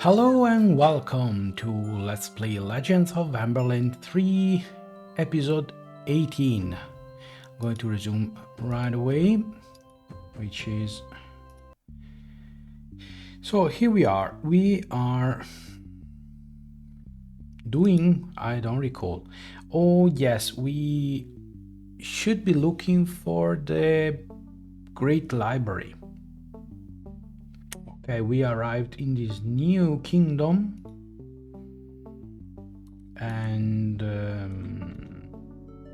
Hello and welcome to Let's Play Legends of Amberland 3, episode 18. I'm going to resume right away, which is... So here we are. We are doing... I don't recall. Oh yes, we should be looking for the Great Library. Okay, we arrived in this new kingdom and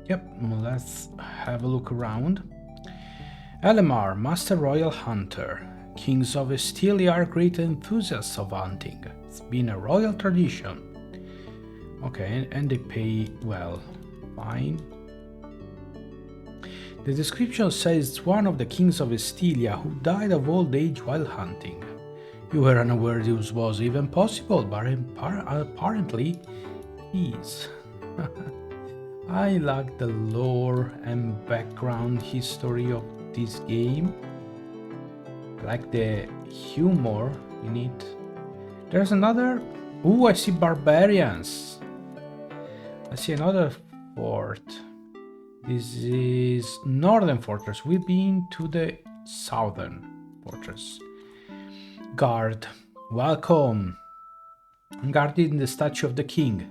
yep, let's have a look around. Elamar, Master Royal Hunter. Kings of Estilia are great enthusiasts of hunting. It's been a royal tradition. Okay, and they pay well. Fine. The description says it's one of the kings of Estilia who died of old age while hunting. You were unaware this was even possible, but apparently is. I like the lore and background history of this game. I like the humor in it. There's another... Ooh, I see barbarians. I see another fort. This is Northern Fortress. We've been to the Southern Fortress. Guard, welcome. I'm guarding the statue of the king.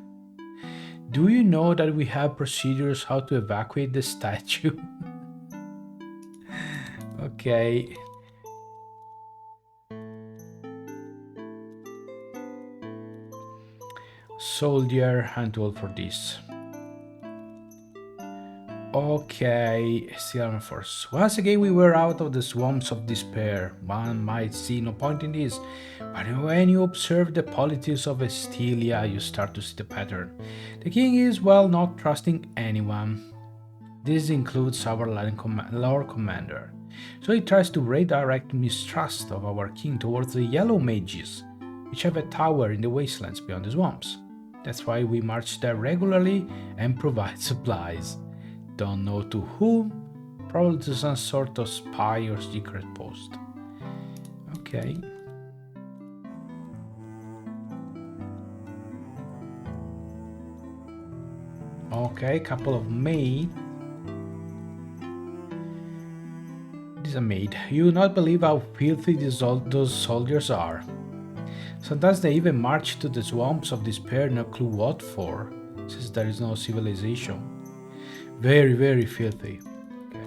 Do you know that we have procedures how to evacuate the statue? Okay. Soldier, handle for this. Okay, Silver Force. Once again, we were out of the swamps of despair. One might see no point in this, but when you observe the politics of Estilia, you start to see the pattern. The king is, well, not trusting anyone. This includes our Lord Commander. So he tries to redirect mistrust of our king towards the Yellow Mages, which have a tower in the wastelands beyond the swamps. That's why we march there regularly and provide supplies. Don't know to whom, probably to some sort of spy or secret post. Okay. Okay, couple of maid. This is a maid. You will not believe how filthy those soldiers are. Sometimes they even march to the swamps of despair, no clue what for, since there is no civilization. Very, very filthy. Okay.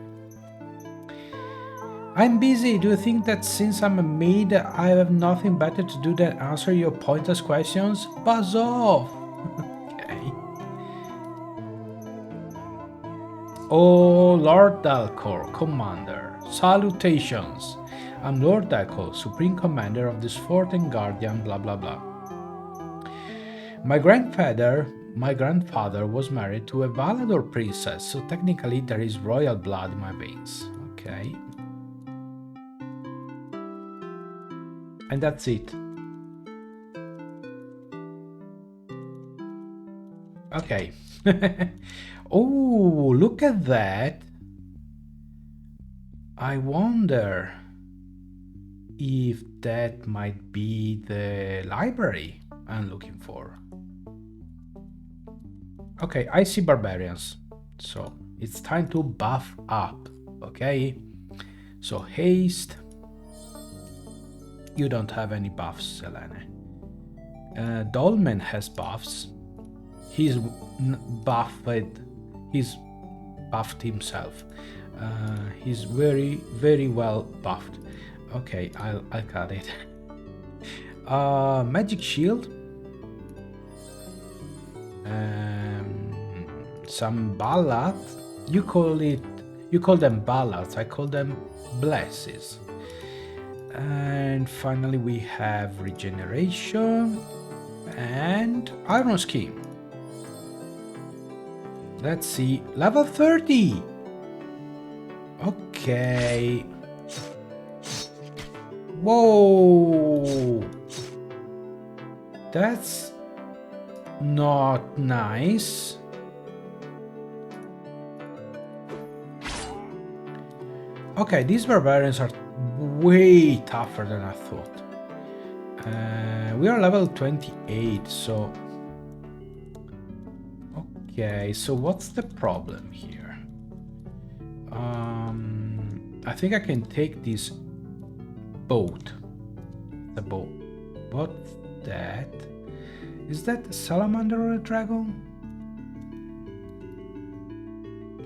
I'm busy. Do you think that since I'm a maid, I have nothing better to do than answer your pointless questions? Buzz off! Okay. Oh, Lord Dalcor, Commander. Salutations. I'm Lord Dalcor, Supreme Commander of this fort and guardian, blah blah blah. My grandfather was married to a Valador princess, so technically there is royal blood in my veins. Okay. And that's it. Okay. Oh, look at that. I wonder if that might be the library I'm looking for. Okay, I see barbarians, so it's time to buff up, okay? So haste. You don't have any buffs, Selene. Dolmen has buffs. He's buffed himself. He's very, very well buffed. Okay, I'll cut it. Magic shield. Some ballads. You call them ballads. I call them blesses. And finally we have regeneration and iron skin. Let's see, level 30. Okay. Whoa. That's not nice. Okay, these barbarians are way tougher than I thought. We are level 28, so... Okay, so what's the problem here? I think I can take this boat. The boat. What's that? Is that a salamander or a dragon?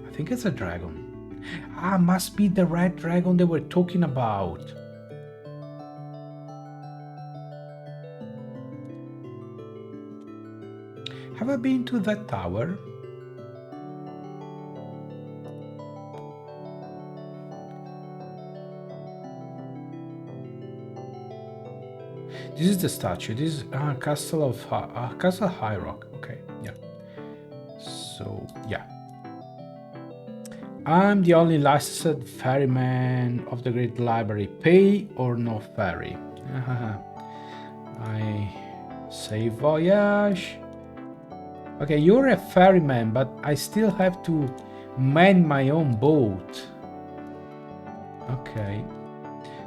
I think it's a dragon. Ah, must be the red dragon they were talking about. Have I been to that tower? This is the statue. This is Castle High Rock. Okay, yeah. So yeah, I'm the only licensed ferryman of the Great Library. Pay or no ferry. I say voyage. Okay, you're a ferryman, but I still have to man my own boat. Okay.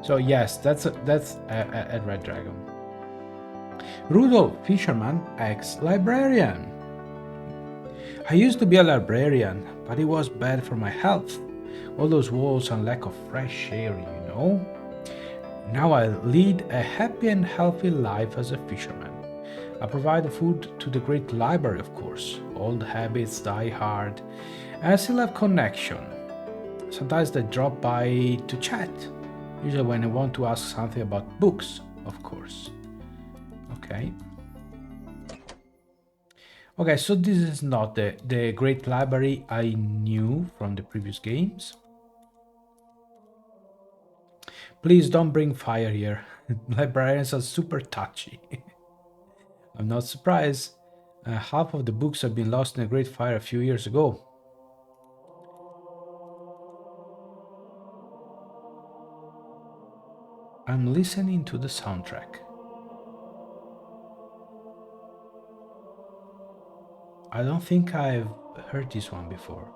So yes, that's a red dragon. Rudolph, fisherman, ex-librarian. I used to be a librarian, but it was bad for my health. All those walls and lack of fresh air, you know. Now I lead a happy and healthy life as a fisherman. I provide food to the great library, of course. Old habits die hard, and I still have connection. Sometimes they drop by to chat. Usually when I want to ask something about books, of course. Okay. Okay, so this is not the great library I knew from the previous games. Please don't bring fire here. Librarians are super touchy. I'm not surprised. Half of the books have been lost in a great fire a few years ago. I'm listening to the soundtrack. I don't think I've heard this one before.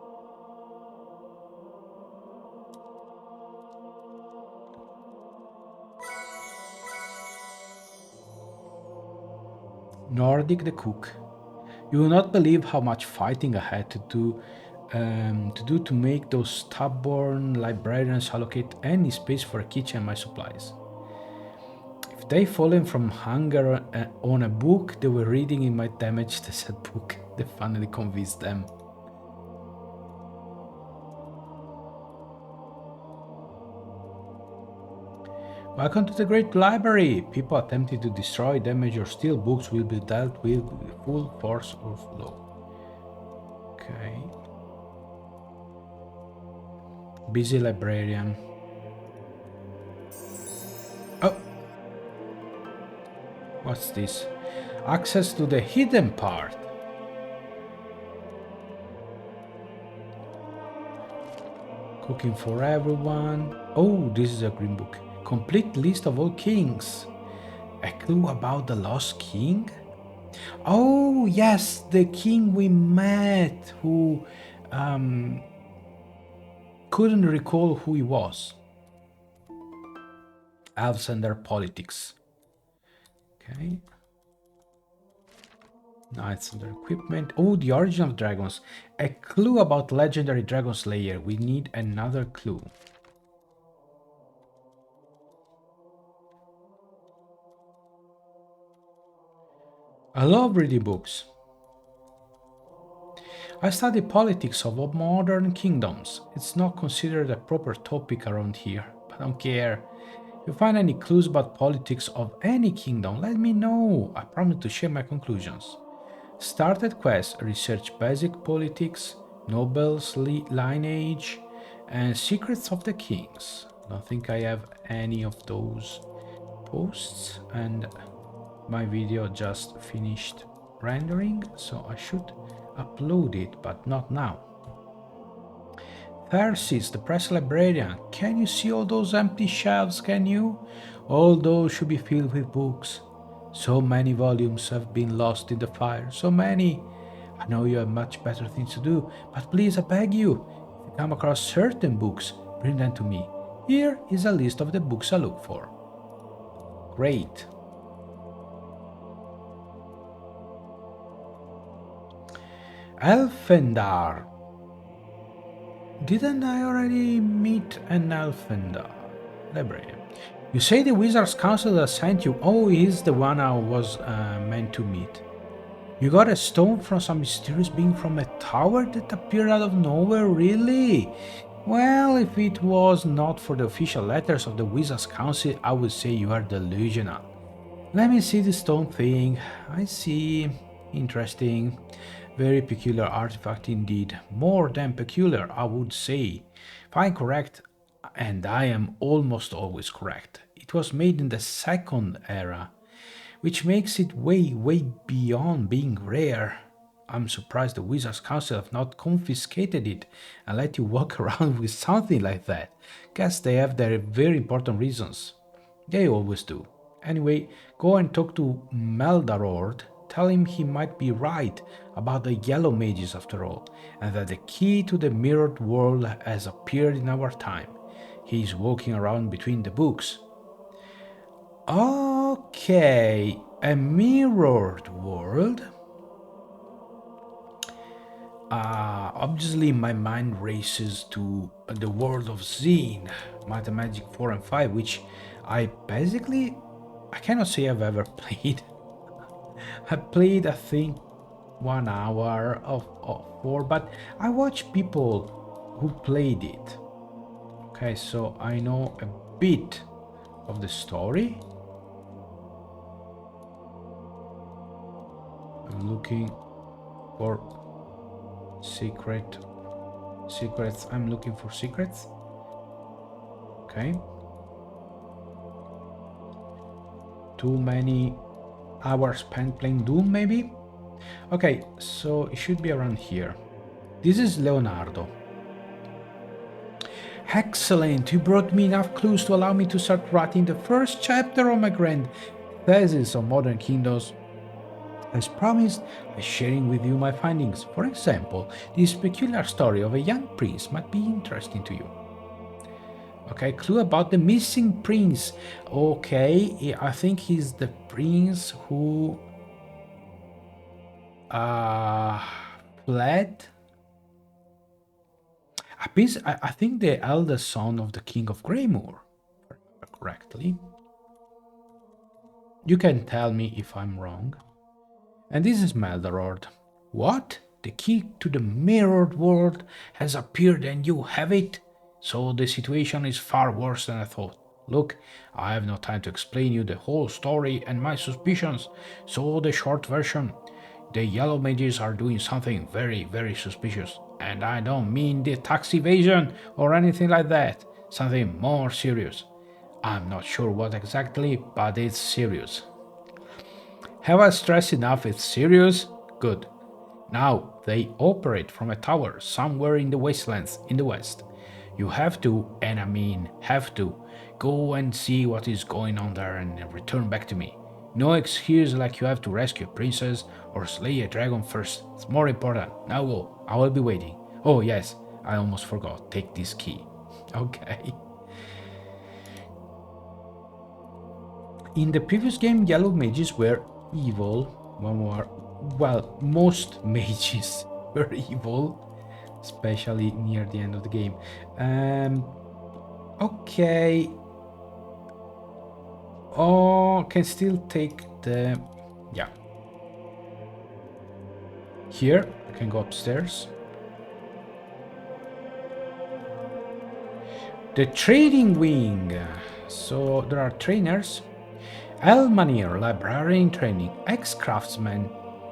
Nordic the cook. You will not believe how much fighting I had to do to make those stubborn librarians allocate any space for a kitchen and my supplies. If they fallen from hunger on a book they were reading, it might damage the said book. They finally convinced them. Welcome to the Great Library! People attempting to destroy, damage, or steal books will be dealt with full force of law. Okay. Busy librarian. Oh! What's this? Access to the hidden part. Cooking for everyone. Oh, this is a green book. Complete list of all kings. A clue about the lost king? Oh, yes, the king we met who couldn't recall who he was. Elves and their politics. Okay. Knights and their equipment. Oh, the origin of dragons. A clue about legendary dragon slayer. We need another clue. I love reading books. I study politics of modern kingdoms. It's not considered a proper topic around here, but I don't care. If you find any clues about politics of any kingdom, let me know. I promise to share my conclusions. Started quest, research basic politics, nobles lineage, and secrets of the kings. I don't think I have any of those posts, and my video just finished rendering, so I should upload it, but not now. Tharsis, the press librarian. Can you see all those empty shelves, can you? All those should be filled with books. So many volumes have been lost in the fire, so many. I know you have much better things to do, but please, I beg you, if you come across certain books, bring them to me. Here is a list of the books I look for. Great. Elfendar. Didn't I already meet an Elfendar? Library. You say the Wizards Council that sent you. Oh, he's the one I was meant to meet. You got a stone from some mysterious being from a tower that appeared out of nowhere, really? Well, if it was not for the official letters of the Wizards Council, I would say you are delusional. Let me see the stone thing. I see. Interesting. Very peculiar artifact indeed. More than peculiar, I would say. If I'm correct, and I am almost always correct, it was made in the Second Era, which makes it way beyond being rare. I'm surprised the Wizards Council have not confiscated it and let you walk around with something like that. Guess they have their very important reasons. They always do. Anyway, go and talk to Meldarord. Tell him he might be right about the Yellow Mages after all, and that the key to the mirrored world has appeared in our time. He's walking around between the books. Okay, a mirrored world. Obviously, my mind races to the world of Zine, Mathemagic 4 and 5, which I cannot say I've ever played. I played, I think, 1 hour of 4, but I watched people who played it. Okay, so I know a bit of the story. I'm looking for secrets. I'm looking for secrets. Okay. Too many hours spent playing Doom, maybe? Okay, so it should be around here. This is Leonardo. Excellent, you brought me enough clues to allow me to start writing the first chapter of my grand thesis on modern kingdoms. As promised, I'm sharing with you my findings. For example, this peculiar story of a young prince might be interesting to you. Okay, clue about the missing prince. Okay, I think he's the prince who fled. I think the eldest son of the king of Greymore, if I remember correctly. You can tell me if I'm wrong. And this is Meldarord. What? The key to the mirrored world has appeared and you have it? So the situation is far worse than I thought. Look, I have no time to explain you the whole story and my suspicions, so the short version. The Yellow Mages are doing something very suspicious. And I don't mean the tax evasion or anything like that. Something more serious. I'm not sure what exactly, but it's serious. Have I stressed enough it's serious? Good. Now, they operate from a tower somewhere in the wastelands in the west. You have to, and I mean have to, go and see what is going on there and return back to me. No excuse like you have to rescue a princess or slay a dragon first. It's more important. Now go. I will be waiting. Oh yes, I almost forgot. Take this key. Okay. In the previous game, Yellow Mages were evil. Well, most mages were evil, especially near the end of the game. Okay. Oh, can still take the... yeah. Here, I can go upstairs. The trading wing. So there are trainers. Elmanir, librarian training, ex-craftsman.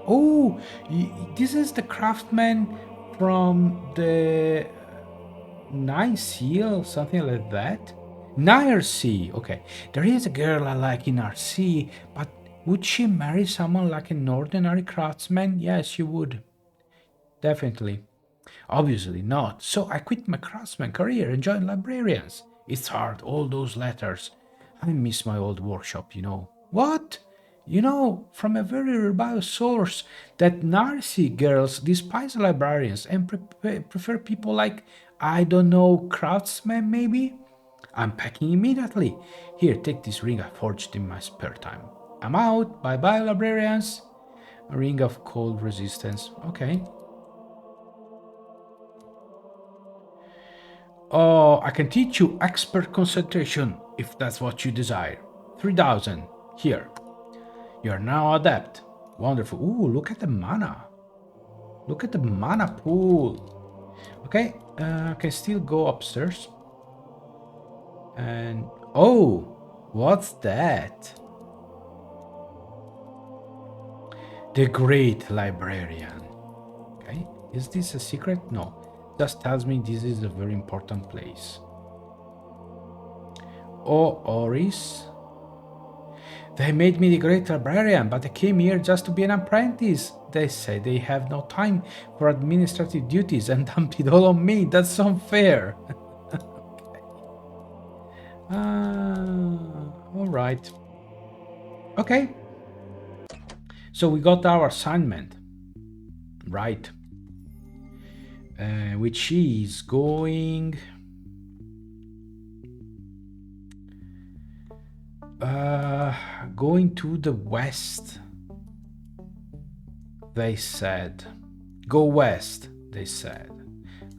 Oh, this is the craftsman from the Nine Seal, something like that. Nirc, okay. There is a girl I like in RC, but would she marry someone like an ordinary craftsman? Yes, she would. Definitely. Obviously not. So I quit my craftsman career and joined librarians. It's hard, all those letters. I miss my old workshop, you know. What? You know, from a very reliable source, that Narcy girls despise librarians and prefer people like, I don't know, craftsmen maybe? I'm packing immediately. Here, take this ring I forged in my spare time. I'm out. Bye-bye, librarians. A ring of cold resistance. Okay. Oh, I can teach you expert concentration if that's what you desire. 3000. Here. You are now adept. Wonderful. Ooh, look at the mana. Look at the mana pool. Okay, I can still go upstairs. And oh, what's that? The Great Librarian. Okay, is this a secret? No, just tells me this is a very important place. Oh, Oris. They made me the Great Librarian, but I came here just to be an apprentice. They say they have no time for administrative duties and dumped it all on me. That's unfair. All right. Okay. So we got our assignment. Right. Which is going... going to the west. They said. Go west, they said.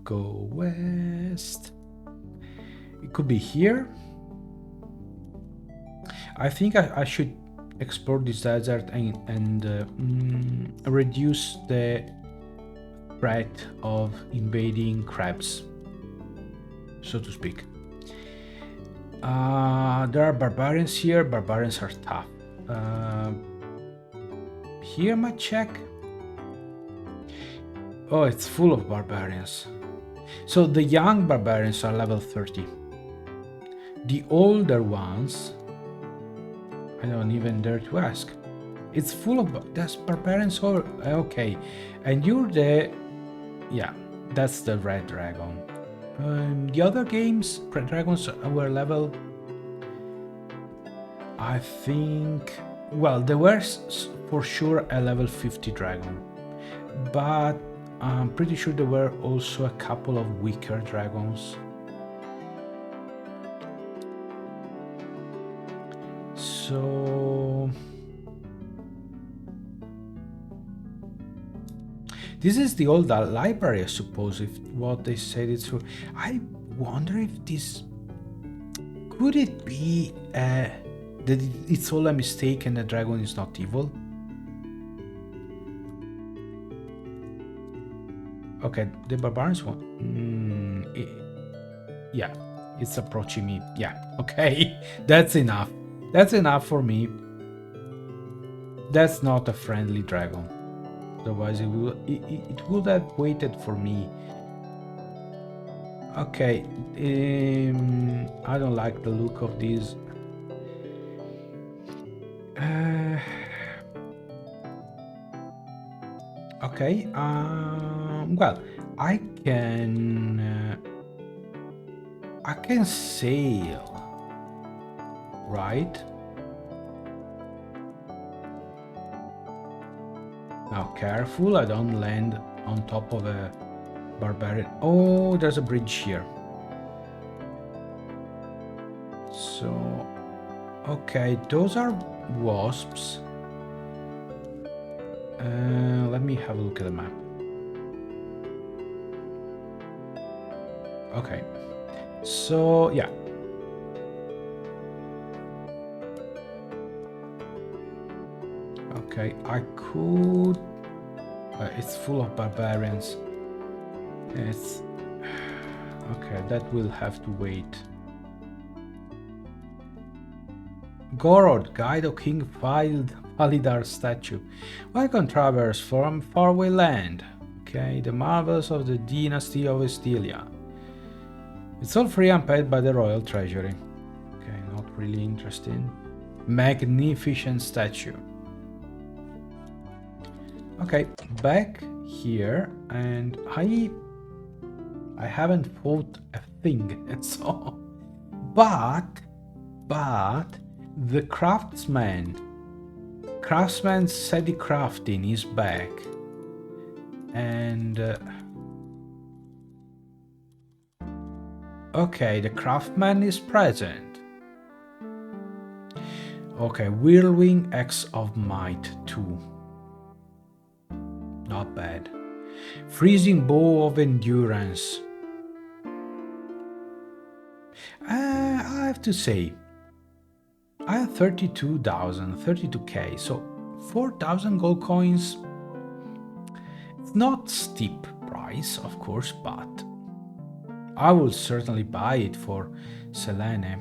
Go west. It could be here. I think I should explore this desert and reduce the threat of invading crabs, so to speak. There are barbarians here. Barbarians are tough. Here might check. Oh, it's full of barbarians. So the young barbarians are level 30. The older ones, I don't even dare to ask. It's full of... There's barbarians over... Okay. And you're the... Yeah, that's the red dragon. The other games, red dragons were level... I think... Well, there was for sure a level 50 dragon. But I'm pretty sure there were also a couple of weaker dragons. So... This is the old library, I suppose, if what they said is true. I wonder if this... Could it be that it's all a mistake and the dragon is not evil? Okay, the barbarians one. Yeah, it's approaching me. Yeah, okay, that's enough. That's enough for me. That's not a friendly dragon. Otherwise, it would have waited for me. Okay, I don't like the look of this. Okay, well, I can sail, right? Now careful, I don't land on top of a barbarian. Oh, there's a bridge here. So, okay, those are wasps. Let me have a look at the map. Okay, so yeah. Okay, I could... it's full of barbarians. It's... Okay, that will have to wait. Gorod, guide of King Falidar statue. Welcome travelers from faraway land. Okay, the marvels of the dynasty of Estilia. It's all free and paid by the royal treasury. Okay, not really interesting. Magnificent statue. Okay, back here, and I haven't fought a thing, so... But the craftsman Sadie Crafting is back, and okay, the craftsman is present. Okay, Whirlwind X of Might 2. Not bad. Freezing Bow of Endurance. to say, I have 32k, so 4,000 gold coins. It's not steep price, of course, but I will certainly buy it for Selene.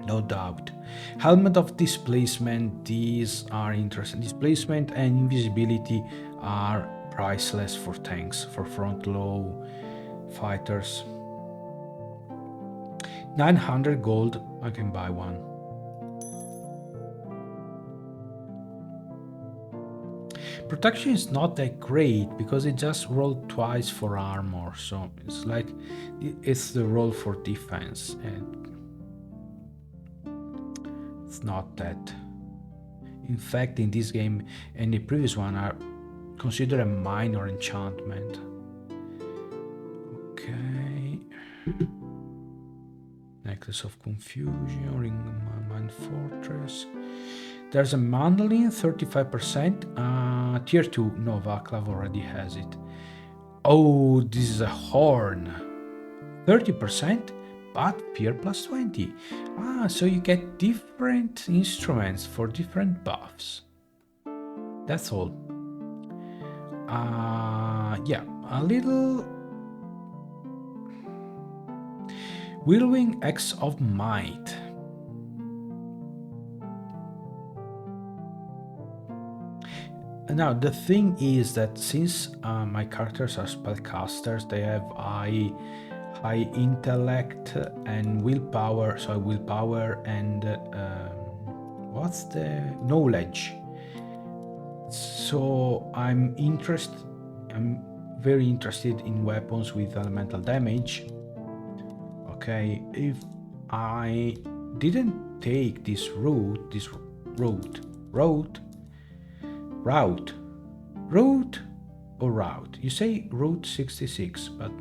No doubt. Helmet of displacement, these are interesting. Displacement and invisibility are priceless for tanks, for front low fighters. 900 gold, I can buy one. Protection is not that great because it just rolled twice for armor, so it's like it's the roll for defense, and it's not that. In fact, in this game and the previous one are considered a minor enchantment. Okay. Necklace of Confusion, Ring of Mind Fortress. There's a mandolin, 35%. Tier 2, no, Vaclav already has it. Oh, this is a horn. 30%, but Peer plus 20. So you get different instruments for different buffs. That's all. Yeah, a little... Whirlwind X of Might. Now, the thing is that since my characters are spellcasters, they have high intellect and willpower, so willpower and what's the knowledge. So I'm very interested in weapons with elemental damage. Okay, if I didn't take this route or route? You say route 66, but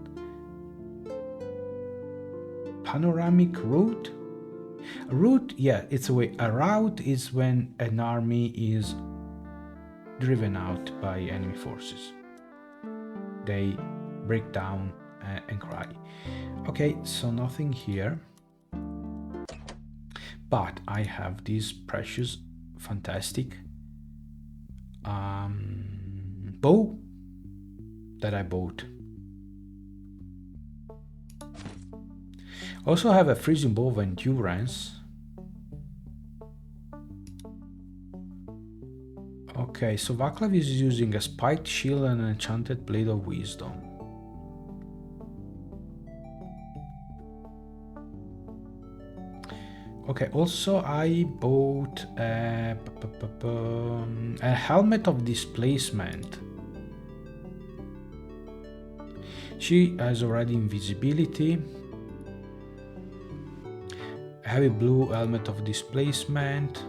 panoramic route? A route, yeah, it's a way. A route is when an army is driven out by enemy forces. They break down and cry. Okay, so nothing here. But I have this precious, fantastic bow that I bought. Also have a freezing bow of endurance. Okay, so Vaclav is using a spiked shield and an enchanted blade of wisdom. Okay, also I bought a helmet of displacement. She has already invisibility. Heavy blue helmet of displacement.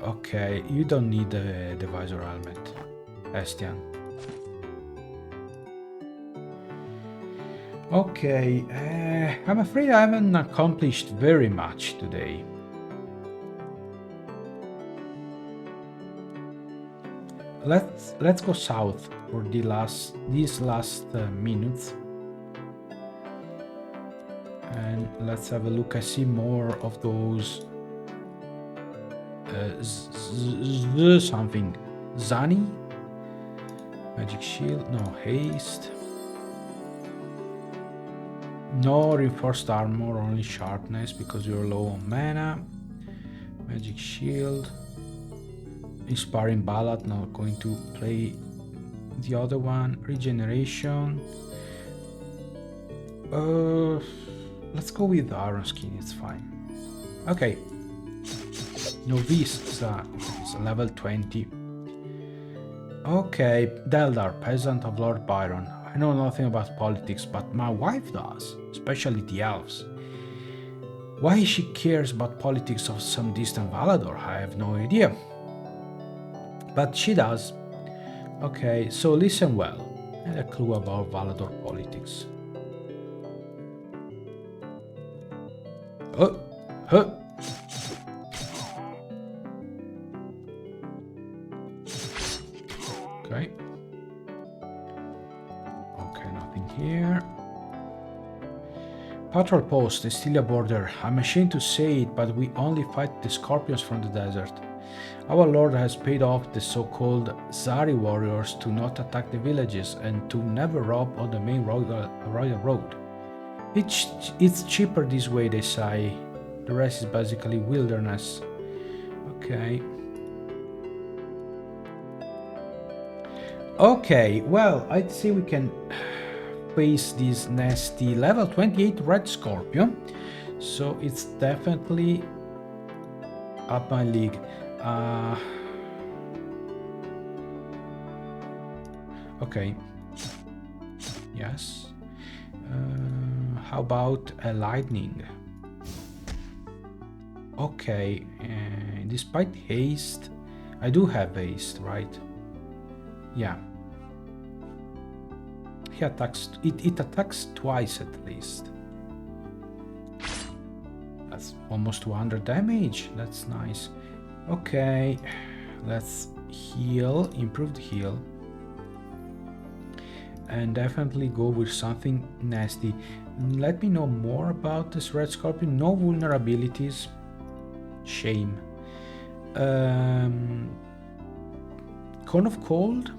Okay, you don't need the visor helmet, Estian. Okay, I'm afraid I haven't accomplished very much today. Let's go south for these last minutes, and let's have a look. I see more of those something. Zani, magic shield, no haste. No reinforced armor, only sharpness because you're low on mana. Magic shield. Inspiring ballad, not going to play the other one. Regeneration. Let's go with Iron Skin, it's fine. Okay. Novice is level 20. Okay, Deldar, peasant of Lord Byron. I know nothing about politics, but my wife does, especially the elves. Why she cares about politics of some distant Valador, I have no idea. But she does. Okay, so listen well. And a clue about Valador politics. Okay. Okay, nothing here. Patrol post, Estilia border. I'm ashamed to say it, but we only fight the scorpions from the desert. Our lord has paid off the so-called Zari warriors to not attack the villages and to never rob on the main royal road. It's cheaper this way, they say. The rest is basically wilderness. Okay. Okay, well, I'd say we can face this nasty level 28 red scorpion. So it's definitely up my league. Okay. Yes. How about a lightning? Okay. Despite haste, I do have haste, right? Yeah. He attacks. It attacks twice at least. That's almost 200 damage. That's nice. Okay, let's heal, improved heal, and definitely go with something nasty. Let me know more about this red scorpion. No vulnerabilities. Shame. Cone of cold.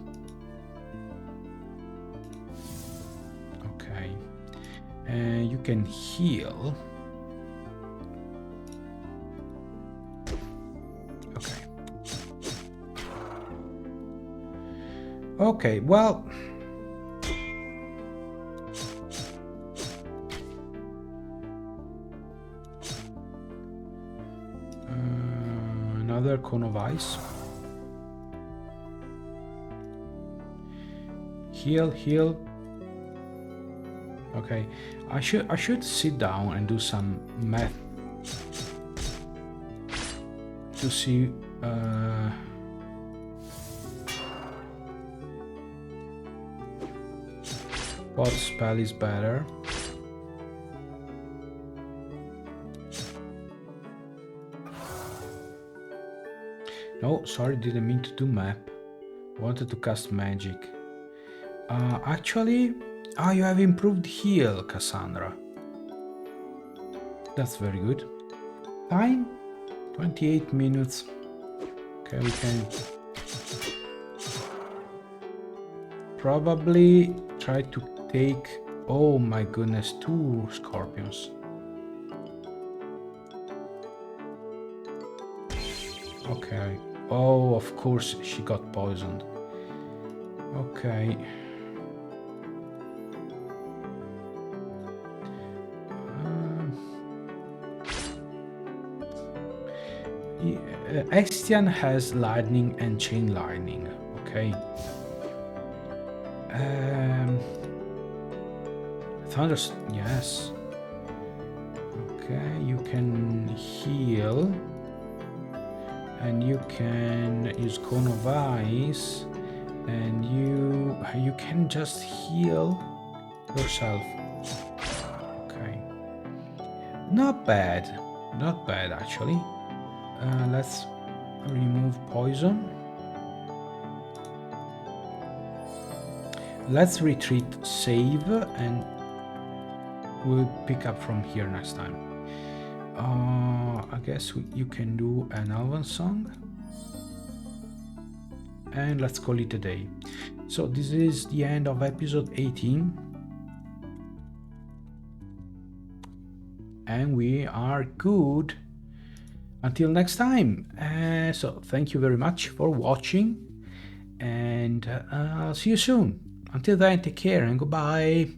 Okay, you can heal. Okay, well, another cone of ice. Heal, heal. Okay, I should sit down and do some math to see. What spell is better? No, sorry, didn't mean to do map. Wanted to cast magic. Actually, you have improved heal, Cassandra. That's very good. Time? 28 minutes. Okay, we can probably try to take, oh my goodness, 2 scorpions. Okay. Oh, of course she got poisoned. Okay. Estian has lightning and chain lightning. Okay. Thunders, yes. Okay, you can heal, and you can use cone of ice, and you can just heal yourself. Okay, not bad actually. Let's remove poison. Let's retreat, save, and we'll pick up from here next time. I guess you can do an Elven song. And let's call it a day. So this is the end of episode 18. And we are good. Until next time. So thank you very much for watching. And I'll see you soon. Until then, take care and goodbye.